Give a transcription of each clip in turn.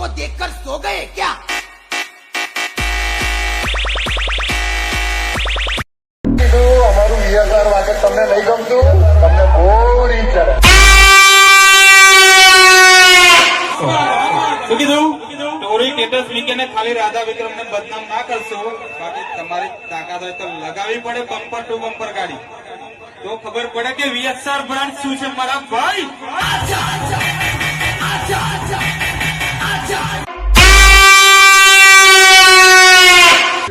को देखकर सो गए क्या? અમારું વીએસઆર વાગે તમને નહીં ગમતું, તમને બોરી ચડે. શું કીધું? સ્ટોરી સ્ટેટસ મૂકીને ખાલી રાધા વિક્રમ ને બદનામ ના કરશો. બાકી તમારી તાકાત હોય તો લગાવી પડે બમ્પર ટુ બમ્પર ગાડી, તો ખબર પડે કે વીએસઆર બ્રાન્ડ શું છે મારા ભાઈ.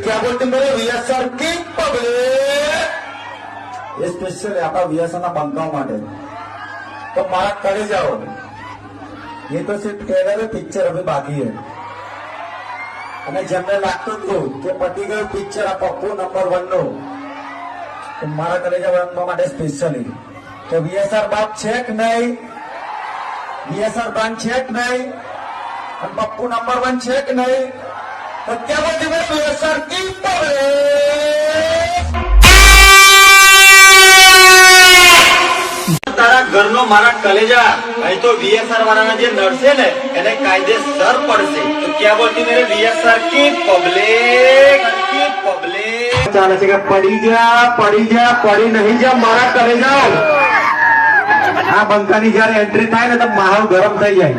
क्या बोलते मेरे वीएसआर की पब्लिक, ये स्पेशल आपका वीएसआर ना બંકાવ માટે तो मारा करे जाओ. ये तो सिर्फ ट्रेलर है, पिक्चर अभी बाकी है. અને જેમને લાગતું હતું કે પતી ગયું પિક્ચર આ પપ્પુ નંબર 1 નું, તો મારા કલેજા બનાવવા માટે સ્પેશિયલી કે વીએસઆર બાપ છે કે નહીં, વીએસઆર બ્રાન્ડ છે કે નહીં, અને પપ્પુ નંબર 1 છે કે નહીં, તો क्या बोलते हैं वीएसआर की पब्लिक. તારા ઘરનો મારા કલેજા અહીં તો વીએસઆર વાળાના જે નડશે ને એને કાયદેસર પડશે. તો ક્યાં બોલતી મેરે વીએસઆર કી પબ્લિક ચાલે છે કે પડી નહીં જા મારા કલેજા. આ બંકાની જયારે એન્ટ્રી થાય ને તો માહોલ ગરમ થઈ જાય.